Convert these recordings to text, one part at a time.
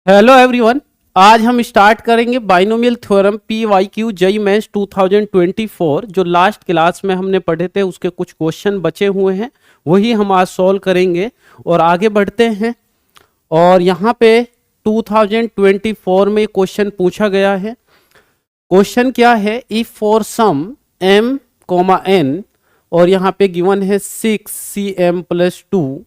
Hello everyone. आज हम start करेंगे binomial theorem PYQ JEE mains 2024। जो लास्ट क्लास में हमने पढ़े थे उसके कुछ क्वेश्चन बचे हुए हैं, वही हम आज सॉल्व करेंगे और आगे बढ़ते हैं। और यहाँ पे 2024 में क्वेश्चन पूछा गया है। क्वेश्चन क्या है? If for some m, n और यहाँ पे गिवन है 6cm plus 2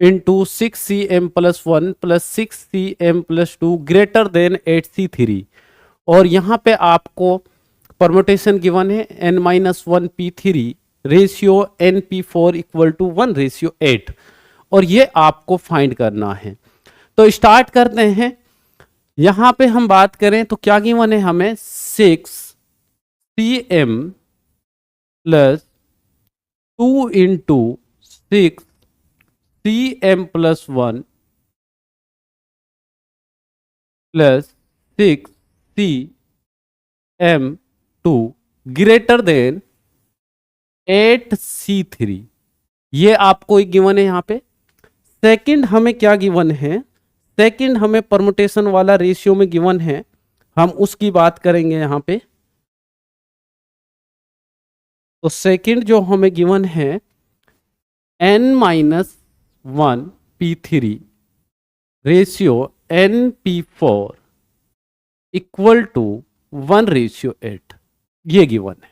into 6cm plus 1 plus 6cm plus 2 greater than 8c3, और यहाँ पे आपको परमुटेशन गिवन है n-1p3 ratio np4 equal to 1:8, और ये आपको फाइंड करना है। तो स्टार्ट करते हैं। यहाँ पे हम बात करें तो क्या गिवन है हमें? 6cm plus 2 into 6cm plus 1 plus 6cm2 greater than 8c3, ये आपको एक गिवन है यहाँ पे। सेकंड हमें क्या गिवन है? सेकंड हमें परमुटेशन वाला रेशियो में गिवन है, हम उसकी बात करेंगे यहाँ पे। तो सेकंड जो हमें गिवन है n-1p3 ratio np4 equal to 1:8, ये गिवन है।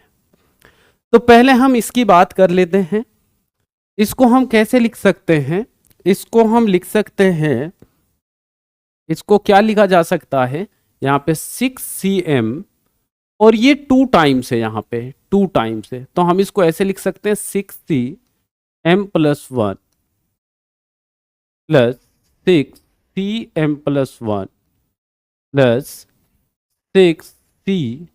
तो पहले हम इसकी बात कर लेते हैं। इसको हम कैसे लिख सकते हैं? इसको हम लिख सकते हैं, इसको क्या लिखा जा सकता है? यहाँ पे 6cm और ये 2 टाइम्स है, यहाँ पे 2 टाइम्स है, तो हम इसको ऐसे लिख सकते हैं 6cm plus 1 plus 6cm plus 1 plus 6cm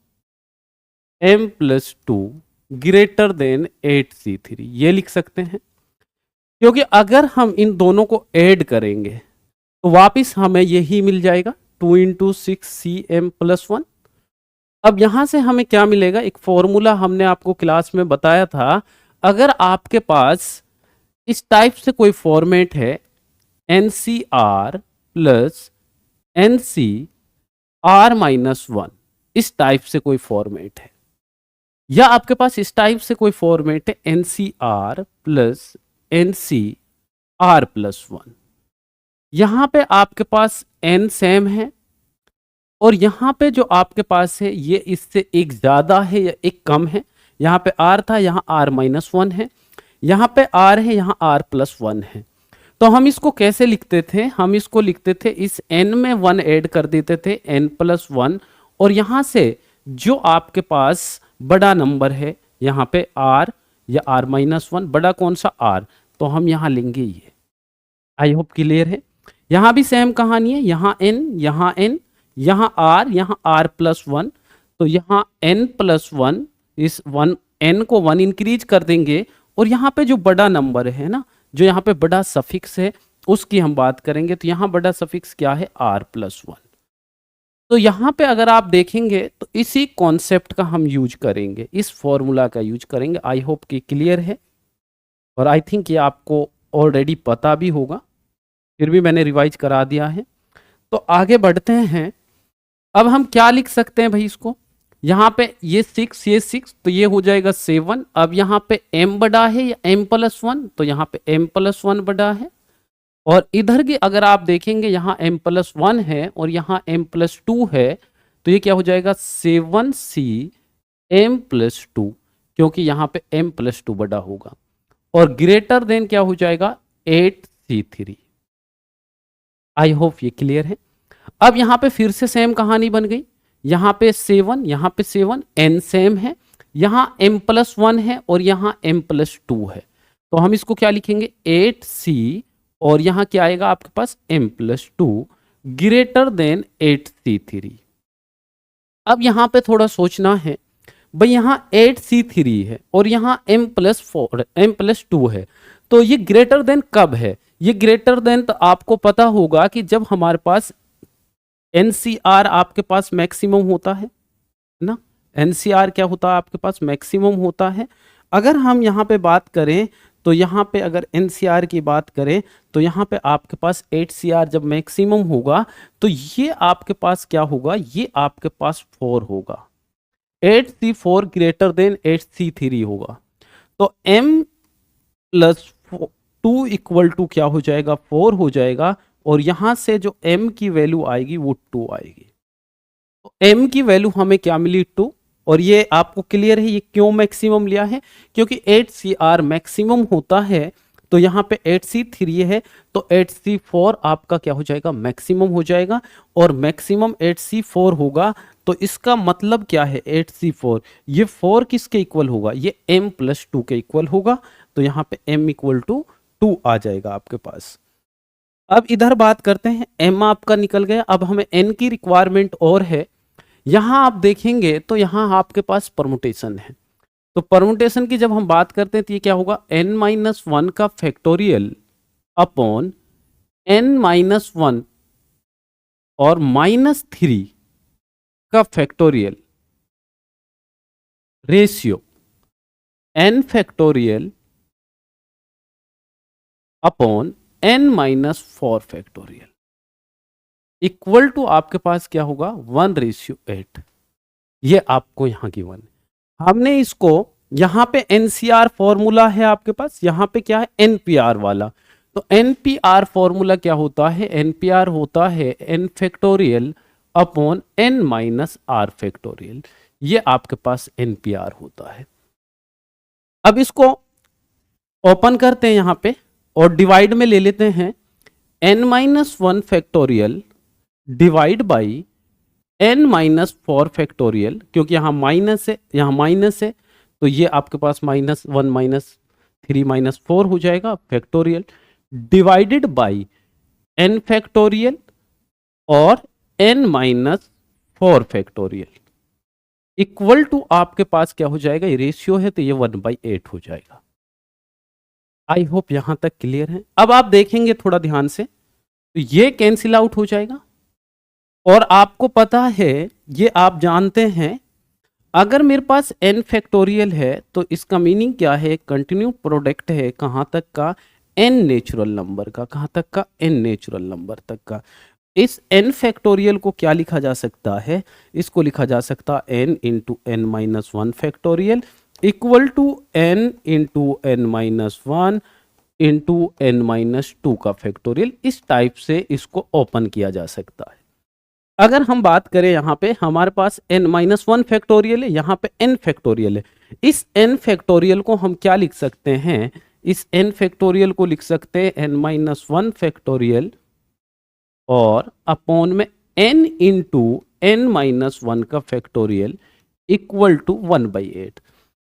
plus 2 greater than 8c3, ये लिख सकते हैं। क्योंकि अगर हम इन दोनों को ऐड करेंगे तो वापिस हमें यही मिल जाएगा 2 इंटू 6cm प्लस 1। अब यहां से हमें क्या मिलेगा? एक फॉर्मूला हमने आपको क्लास में बताया था। अगर आपके पास इस टाइप से कोई फॉर्मेट है NCR प्लस NCR-1, इस टाइप से कोई फॉर्मेट है, या आपके पास इस टाइप से कोई फॉर्मेट है NCR प्लस NCR प्लस 1, यहां पे आपके पास n सेम है और यहां पे जो आपके पास है ये इससे एक ज्यादा है या एक कम है। यहाँ पे r था, यहाँ r-1 है, यहाँ पे r है, यहाँ r+1 है। तो हम इसको कैसे लिखते थे? हम इसको लिखते थे, इस n में 1 ऐड कर देते थे n+1, और यहाँ से जो आपके पास बड़ा नंबर है यहाँ पे r या r-1, बड़ा कौन सा? r, तो हम यहाँ लेंगे ये। आई होप क्लियर है। यहाँ भी सेम कहानी है, यहाँ n, यहाँ n, यहाँ r, यहाँ r+1, तो यहाँ n+1, इस 1 n को 1 इंक्रीज कर देंगे, और यहाँ पे जो बड़ा नंबर है ना, जो यहाँ पे बड़ा सफिक्स है, उसकी हम बात करेंगे। तो यहाँ बड़ा सफिक्स क्या है? r+1। तो यहाँ पे अगर आप देखेंगे तो इसी कॉन्सेप्ट का हम यूज करेंगे, इस फॉर्मूला का यूज करेंगे। आई होप कि क्लियर है, और आई थिंक ये आपको ऑलरेडी पता भी होगा, फिर भी मैंने रिवाइज करा दिया है। तो आगे बढ़ते हैं। अब हम क्या लिख सकते हैं भाई इसको? यहाँ पे ये 6, ये 6, तो ये हो जाएगा 7। अब यहाँ पे m बड़ा है या m+1, तो यहाँ पे m+1 बड़ा है, और इधर की अगर आप देखेंगे यहाँ m+1 है और यहाँ m+2 है, तो ये क्या हो जाएगा? 7cm+2, क्योंकि यहाँ पे m+2 बड़ा होगा, और ग्रेटर देन क्या हो जाएगा? 8c3। आई होप ये क्लियर है। अब यहाँ पे फिर से सेम कहानी बन गई, यहाँ पे 7, यहाँ पे 7, n सेम है, यहाँ m+1 है और यहाँ m+2 है, तो हम इसको क्या लिखेंगे? 8c, और यहाँ क्या आएगा आपके पास? m+2 greater than 8c3। अब यहाँ पे थोड़ा सोचना है भाई, यहाँ 8c3 है और यहाँ m+2 है, तो ये ग्रेटर देन कब है? ये ग्रेटर देन तो आपको पता होगा कि जब हमारे पास NCR आपके पास मैक्सिमम होता है ना। NCR क्या होता है? आपके पास मैक्सिमम होता है। अगर हम यहाँ पे बात करें तो यहाँ पे अगर NCR की बात करें तो यहाँ पे आपके पास 8CR जब मैक्सिमम होगा तो ये आपके पास क्या होगा, ये आपके पास 4 होगा। 8C4 ग्रेटर देन 8C3 होगा। तो M प्लस 2 इक्वल टू क्या हो जाएगा, 4 हो जाएगा। और यहां से जो M की वैल्यू आएगी वो 2 आएगी। तो M की वैल्यू हमें क्या मिली, 2। और ये आपको क्लियर है ये क्यों मैक्सिमम लिया है, क्योंकि 8CR मैक्सिमम होता है। तो यहाँ पे 8C3 है तो 8C4 आपका क्या हो जाएगा, मैक्सिमम हो जाएगा। और मैक्सिमम 8C4 होगा तो इसका मतलब क्या है, 8C4 ये 4 किसके इक्वल होगा, ये M प्लस 2 के इक्वल होगा। तो यहाँ पे M इक्वल टू 2 आ जाएगा आपके पास। अब इधर बात करते हैं, M आपका निकल गया। अब हमें N की रिक्वायरमेंट और है। यहां आप देखेंगे तो यहां आपके पास परमुटेशन है। तो परमुटेशन की जब हम बात करते हैं तो ये क्या होगा, n-1 का फैक्टोरियल अपॉन n-1 और -3 का factorial ratio n factorial upon n-4 factorial equal to आपके पास क्या होगा, 1:8। ये आपको यहां की 1 हमने इसको यहां पे NCR फॉर्मूला है आपके पास, यहां पे क्या है NPR वाला। तो NPR फॉर्मूला क्या होता है, NPR होता है n factorial upon n-r factorial. ये आपके पास NPR होता है। अब इसको ओपन करते हैं यहां पे और डिवाइड में ले लेते हैं, n-1 factorial divide by n-4 factorial, क्योंकि यहाँ माइनस है यहाँ माइनस है तो ये आपके पास -1 -3 -4 हो जाएगा factorial, divided by n factorial और n-4 फैक्टोरियल इक्वल टू आपके पास क्या हो जाएगा, ये रेशियो है तो ये 1/8 हो जाएगा। आई होप यहां तक क्लियर है। अब आप देखेंगे थोड़ा ध्यान से तो ये कैंसिल आउट हो जाएगा। और आपको पता है, ये आप जानते हैं, अगर मेरे पास n फैक्टोरियल है तो इसका मीनिंग क्या है, कंटिन्यू प्रोडक्ट है कहां तक का, n नेचुरल नंबर का, कहां तक का, n नेचुरल नंबर तक का। इस n फैक्टोरियल को क्या लिखा जा सकता है, इसको लिखा जा सकता है n into n-1 factorial equal to n into n-1 into n-2 का फैक्टोरियल। इस टाइप से इसको ओपन किया जा सकता है। अगर हम बात करें यहाँ पे हमारे पास n-1 फैक्टोरियल है, यहाँ पे n फैक्टोरियल है। इस n फैक्टोरियल को हम क्या लिख सकते हैं, इस n फैक्टोरियल को लिख सकते हैं n-1 फैक्टोरियल और अपॉन में n इंटू n-1 का फैक्टोरियल इक्वल टू 1/8।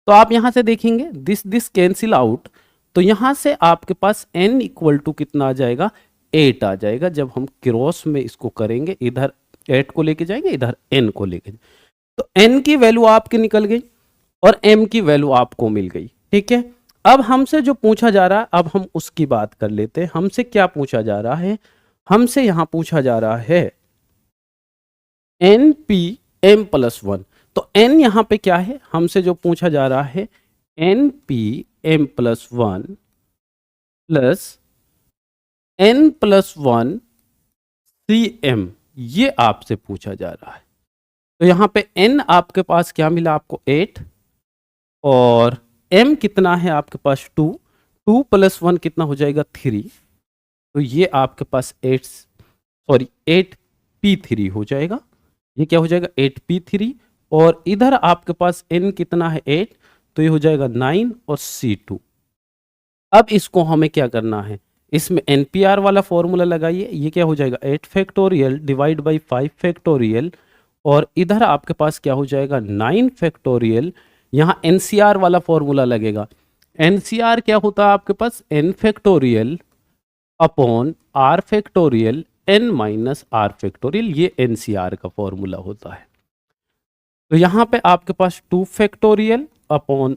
तो आप यहां से देखेंगे दिस कैंसिल आउट, तो यहां से आपके पास n इक्वल टू कितना आ जाएगा, 8 आ जाएगा। जब हम क्रॉस में इसको करेंगे, इधर 8 को लेके जाएंगे, इधर n को लेके, तो n की वैल्यू आपकी निकल गई और m की वैल्यू आपको मिल गई। ठीक है, अब हमसे जो पूछा जा रहा है अब हम उसकी बात कर लेते हैं। हमसे क्या पूछा जा रहा है, हमसे यहां पूछा जा रहा है npm+1। तो n यहां पे क्या है, हमसे जो पूछा जा रहा है npm+1 प्लस n+1 cm, ये आपसे पूछा जा रहा है। तो यहां पे n आपके पास क्या मिला आपको, 8, और m कितना है आपके पास 2, 2 + 1 कितना हो जाएगा 3। तो ये आपके पास 8p3 हो जाएगा। ये क्या हो जाएगा 8p3, और इधर आपके पास n कितना है 8, तो ये हो जाएगा 9 और c2। अब इसको हमें क्या करना है, इसमें NPR वाला फॉर्मूला लगाइए। ये क्या हो जाएगा 8 फैक्टोरियल डिवाइड बाई 5 फैक्टोरियल, और इधर आपके पास क्या हो जाएगा 9 फैक्टोरियल। यहाँ NCR वाला फॉर्मूला लगेगा। NCR क्या होता है आपके पास, n factorial upon r factorial n-r factorial, ये NCR का फॉर्मूला होता है। तो यहाँ पे आपके पास 2 फैक्टोरियल अपॉन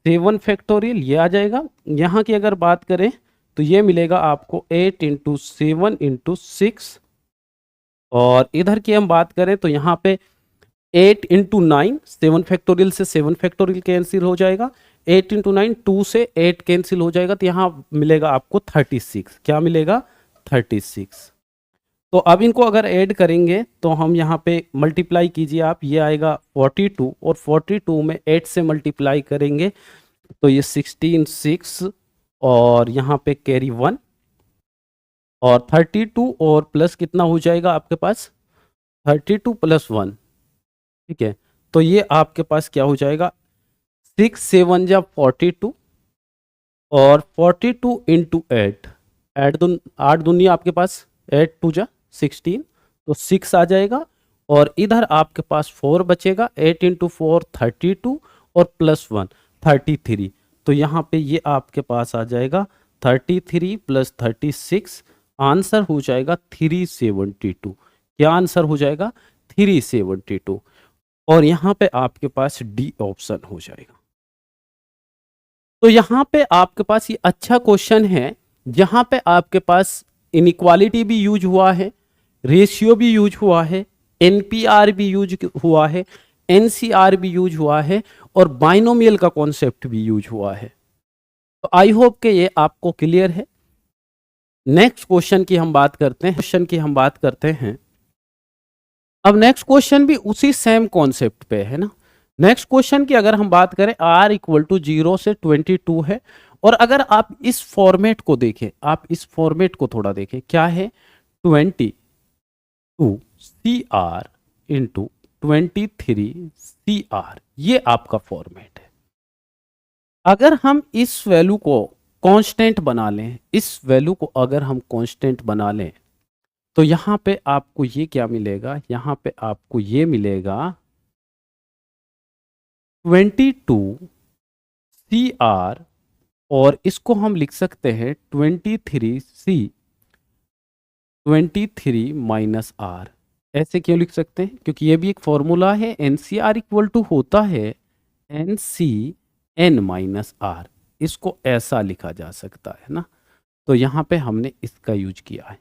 7 फैक्टोरियल ये आ जाएगा। यहाँ की अगर बात करें तो ये मिलेगा आपको 8 इंटू 7 इंटू 6, और इधर की हम बात करें तो यहाँ पे 8 इंटू 9, 7 फैक्टोरियल से 7 फैक्टोरियल कैंसिल हो जाएगा, 8 इंटू 9 2 से 8 कैंसिल हो जाएगा, तो यहाँ मिलेगा आपको 36। क्या मिलेगा? 36। तो अब इनको अगर ऐड करेंगे तो हम यहाँ पे मल्टीप्लाई कीजिए आप, ये आएगा 42 और 42 में 8 से मल्टीप्लाई करेंगे तो ये 16 6 और यहाँ पे कैरी 1 और 32 और प्लस कितना हो जाएगा आपके पास? 32 प्लस 1। ठीक है, तो ये आपके पास क्या हो जाएगा? 6 7 जा 42 और 42 इंटू 8, 8 दूनी आपके पास 8 2 जा 16, तो 6 आ जाएगा और इधर आपके पास 4 बचेगा। 8 इंटू 4 32 और प्लस 1 33। तो यहाँ पे ये आपके पास आ जाएगा 33 प्लस 36, आंसर हो जाएगा 372। क्या आंसर हो जाएगा? 372। और यहाँ पे आपके पास डी ऑप्शन हो जाएगा। तो यहाँ पे आपके पास ये अच्छा क्वेश्चन है, जहाँ पे आपके पास इनइक्वालिटी भी यूज हुआ है, रेशियो भी यूज हुआ है, एनपीआर भी यूज हुआ है, एनसीआर भी यूज हुआ है और बाइनोमियल का कॉन्सेप्ट भी यूज हुआ है। तो आई होप कि ये आपको क्लियर है। नेक्स्ट क्वेश्चन की हम बात करते हैं। अब नेक्स्ट क्वेश्चन भी उसी सेम कॉन्सेप्ट पे है ना। नेक्स्ट क्वेश्चन की अगर हम बात करें, r इक्वल टू 0 से 22 है और अगर आप इस फॉर्मेट को देखें, आप इस फॉर्मेट को थोड़ा देखें, क्या है? 22 CR इंटू 23 CR, ये आपका फॉर्मेट है। अगर हम इस वैल्यू को कांस्टेंट बना लें, इस वैल्यू को अगर हम कांस्टेंट बना लें तो यहां पे आपको ये क्या मिलेगा? यहां पे आपको ये मिलेगा 22 CR और इसको हम लिख सकते हैं 23 माइनस आर। ऐसे क्यों लिख सकते हैं? क्योंकि ये भी एक फॉर्मूला है, एनसीआर इक्वल टू होता है NCN माइनस आर। इसको ऐसा लिखा जा सकता है ना, तो यहाँ पे हमने इसका यूज किया है।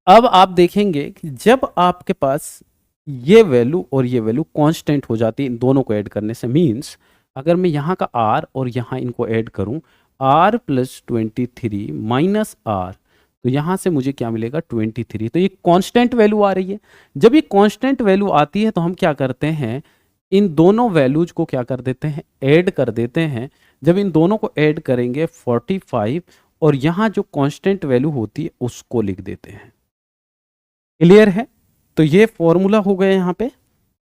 अब आप देखेंगे कि जब आपके पास ये वैल्यू और ये वैल्यू कांस्टेंट हो जाती है इन दोनों को ऐड करने से, मींस अगर मैं यहाँ का r और यहाँ इनको ऐड करूँ, r प्लस 23 माइनस आर, तो यहाँ से मुझे क्या मिलेगा? 23। तो ये कांस्टेंट वैल्यू आ रही है। जब ये कांस्टेंट वैल्यू आती है तो हम क्या करते हैं, इन दोनों वैल्यूज को क्या कर देते हैं? ऐड कर देते हैं। जब इन दोनों को ऐड करेंगे 45 और यहाँ जो कांस्टेंट वैल्यू होती है उसको लिख देते हैं। क्लियर है? तो ये फॉर्मूला हो गया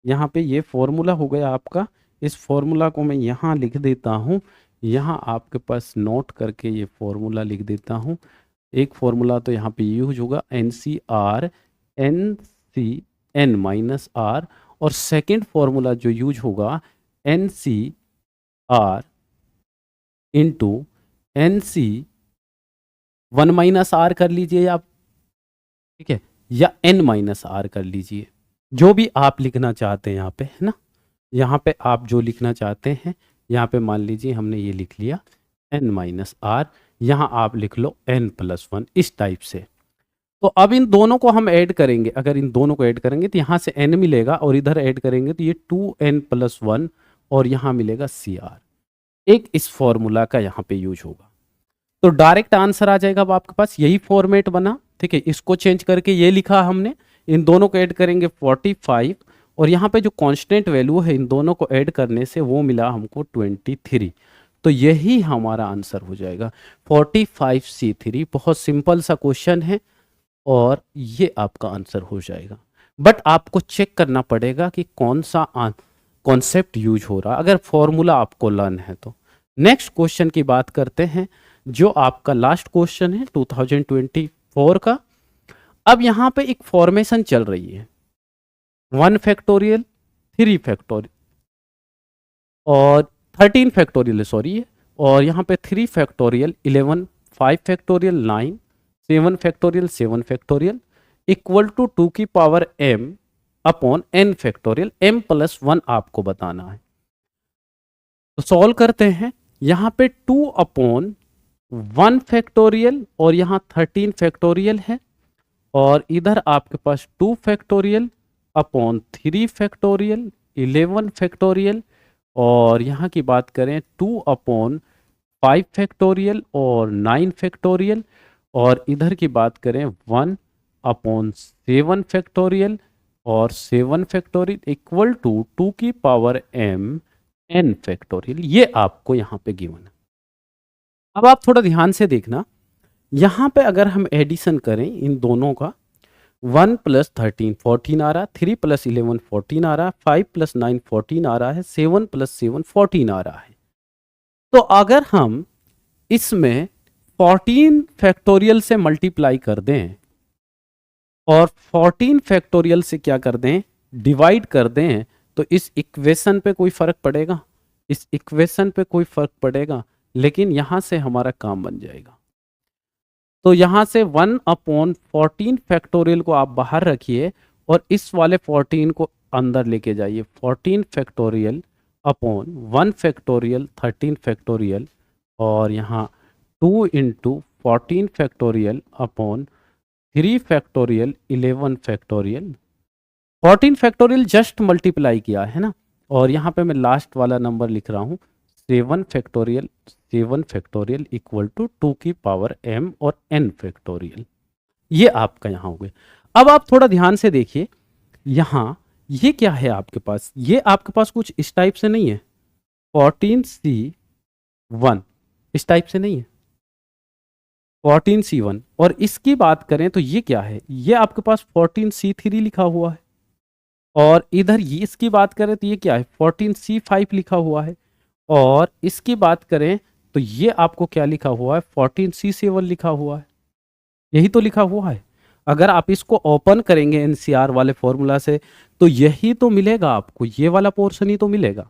यहाँ पे ये फॉर्मूला हो गया आपका। इस फॉर्मूला को मैं यहाँ लिख देता हूँ, यहाँ आपके पास नोट करके ये फॉर्मूला लिख देता हूँ। एक फॉर्मूला तो यहाँ पे यूज होगा NCR NCN माइनस आर, और सेकेंड फॉर्मूला जो यूज होगा NCR into NC 1 minus r कर लीजिए आप, ठीक है, या N माइनस आर कर लीजिए, जो भी आप लिखना चाहते हैं यहाँ पे, है ना। यहाँ पे आप जो लिखना चाहते हैं, यहाँ पे मान लीजिए हमने ये लिख लिया N माइनस आर, यहाँ आप लिख लो N प्लस 1, इस टाइप से। तो अब इन दोनों को हम ऐड करेंगे, अगर इन दोनों को ऐड करेंगे तो यहाँ से N मिलेगा और इधर ऐड करेंगे तो ये 2N प्लस 1 और यहाँ मिलेगा CR। एक इस फॉर्मूला का यहाँ पे यूज होगा, तो डायरेक्ट आंसर आ जाएगा। अब आपके पास यही फॉर्मेट बना, ठीक है। इसको चेंज करके ये लिखा हमने, इन दोनों को ऐड करेंगे 45 और यहाँ पे जो कांस्टेंट वैल्यू है इन दोनों को ऐड करने से वो मिला हमको 23। तो यही हमारा आंसर हो जाएगा 45C3। बहुत सिंपल सा क्वेश्चन है और ये आपका आंसर हो जाएगा। बट आपको चेक करना पड़ेगा कि कौन सा कॉन्सेप्ट यूज हो रहा, अगर फॉर्मूला आपको लर्न है तो। नेक्स्ट क्वेश्चन की बात करते हैं, जो आपका लास्ट क्वेश्चन है 2024 का। अब यहाँ पे एक फॉर्मेशन चल रही है 1 फैक्टोरियल 3 फैक्टोरियल और 13 फैक्टोरियल सॉरी, और यहाँ पे 3 factorial 11 5 factorial 9 7 factorial 7 factorial equal to 2 की power m upon n factorial, m plus 1 आपको बताना है। तो सॉल्व करते हैं। यहाँ पे 2 अपॉन 1 फैक्टोरियल और यहाँ 13 फैक्टोरियल है, और इधर आपके पास 2 फैक्टोरियल अपॉन 3 फैक्टोरियल 11 फैक्टोरियल और यहाँ की बात करें 2/5 फैक्टोरियल और 9 फैक्टोरियल, और इधर की बात करें 1/7 फैक्टोरियल और 7 फैक्टोरियल इक्वल टू 2 की पावर m n फैक्टोरियल। ये आपको यहाँ पे गिवन है। अब आप थोड़ा ध्यान से देखना, यहाँ पे अगर हम एडिशन करें इन दोनों का, 1 + 13 14 आ रहा, 3 + 11 14 आ रहा, 5 + 9 14 आ रहा है, 7 + 7 14 आ रहा है। तो अगर हम इसमें 14 फैक्टोरियल से मल्टीप्लाई कर दें और 14 फैक्टोरियल से क्या कर दें, डिवाइड कर दें, तो इस इक्वेशन पे कोई फर्क पड़ेगा? इस इक्वेशन पे कोई फर्क पड़ेगा, लेकिन यहां से हमारा काम बन जाएगा। तो यहां से 1/14 फैक्टोरियल को आप बाहर रखिए और इस वाले 14 को अंदर लेके जाइए। 14 फैक्टोरियल अपॉन 1 फैक्टोरियल 13 फैक्टोरियल, और यहाँ 2 × 14 factorial upon 3 factorial 11 factorial. 14 factorial just multiply किया है ना, और यहाँ पे मैं लास्ट वाला नंबर लिख रहा हूँ 7 फैक्टोरियल इक्वल टू 2 की पावर m और n फैक्टोरियल। ये आपका यहाँ हो गया। अब आप थोड़ा ध्यान से देखिए, यहाँ ये क्या है आपके पास, ये आपके पास कुछ इस टाइप से नहीं है, 14C1 इस टाइप से नहीं है, 14C1। और इसकी बात करें तो ये क्या है, ये आपके पास 14C3 लिखा हुआ है, और इधर ये इसकी बात करें तो ये क्या है, 14C5 लिखा हुआ है, और इसकी बात करें तो ये आपको क्या लिखा हुआ है, 14C7 लिखा हुआ है। यही तो लिखा हुआ है। अगर आप इसको ओपन करेंगे एनसीआर वाले फॉर्मूला से तो यही तो मिलेगा आपको, ये वाला पोर्शन ही तो मिलेगा।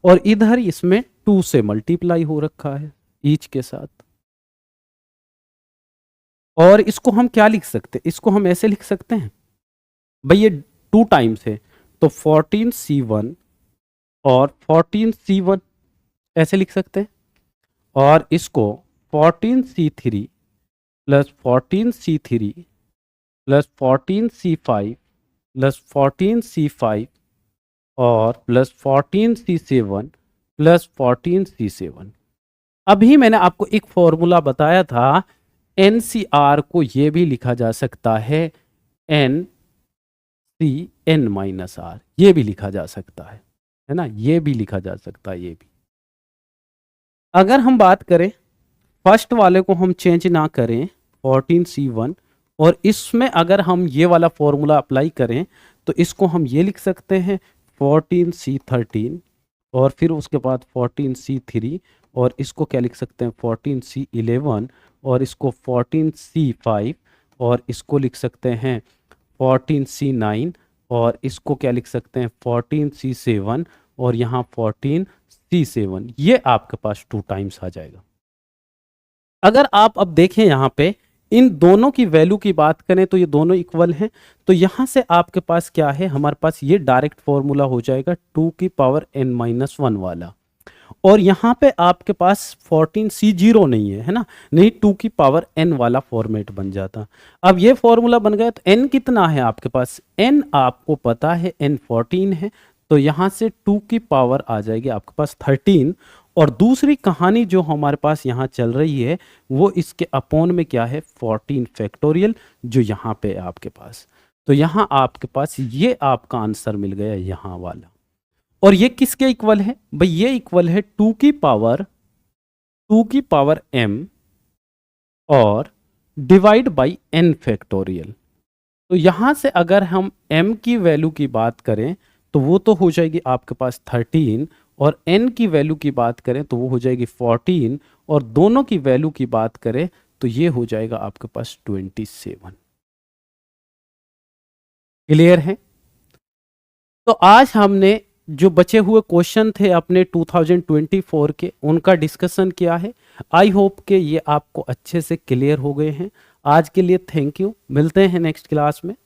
और इधर इसमें 2 से मल्टीप्लाई हो रखा है ईच के साथ। और इसको हम क्या लिख सकते हैं, इसको हम ऐसे लिख सकते हैं भाई, ये 2 टाइम्स है तो 14C1 और 14C1 ऐसे लिख सकते हैं, और इसको 14C3 + 14C3 + 14C5 + 14C5 और +14C7 + 14C7। अभी मैंने आपको एक फॉर्मूला बताया था, एनसीआर को ये भी लिखा जा सकता है NCN-R, ये भी लिखा जा सकता है ना, ये भी लिखा जा सकता है, ये भी। अगर हम बात करें फर्स्ट वाले को हम चेंज ना करें 14C1, और इसमें अगर हम ये वाला फॉर्मूला अप्लाई करें तो इसको हम ये लिख सकते हैं 14C13, और फिर उसके बाद 14C3, और इसको क्या लिख सकते हैं 14C11, और इसको 14C5, और इसको लिख सकते हैं 14C9, और इसको क्या लिख सकते हैं 14C7, और यहाँ 14C7। ये आपके पास 2 टाइम्स आ जाएगा। अगर आप अब देखें यहाँ पे इन दोनों की वैल्यू की बात करें तो ये दोनों इक्वल हैं, तो यहाँ से आपके पास क्या है, हमारे पास ये डायरेक्ट फॉर्मूला हो जाएगा 2 की पावर n-1 वाला। और यहाँ पे आपके पास 14C0 नहीं है ना, नहीं 2 की पावर n वाला फॉर्मेट बन जाता। अब ये फॉर्मूला बन गया तो n कितना है आपके पास, n आपको पता है n 14 है, तो यहाँ से 2 की पावर आ जाएगी आपके पास 13। और दूसरी कहानी जो हमारे पास यहाँ चल रही है वो इसके अपोन में क्या है 14 फैक्टोरियल, जो यहाँ पे आपके पास। तो यहाँ आपके पास ये आपका आंसर मिल गया यहाँ वाला। और ये किसके इक्वल है भाई, ये इक्वल है 2 की पावर m और डिवाइड बाई n फैक्टोरियल। तो यहाँ से अगर हम m की वैल्यू की बात करें तो वो तो हो जाएगी आपके पास 13, और n की वैल्यू की बात करें तो वो हो जाएगी 14, और दोनों की वैल्यू की बात करें तो ये हो जाएगा आपके पास 27। क्लियर है? तो आज हमने जो बचे हुए क्वेश्चन थे अपने 2024 के, उनका डिस्कशन किया है। आई होप कि ये आपको अच्छे से क्लियर हो गए हैं। आज के लिए थैंक यू, मिलते हैं नेक्स्ट क्लास में।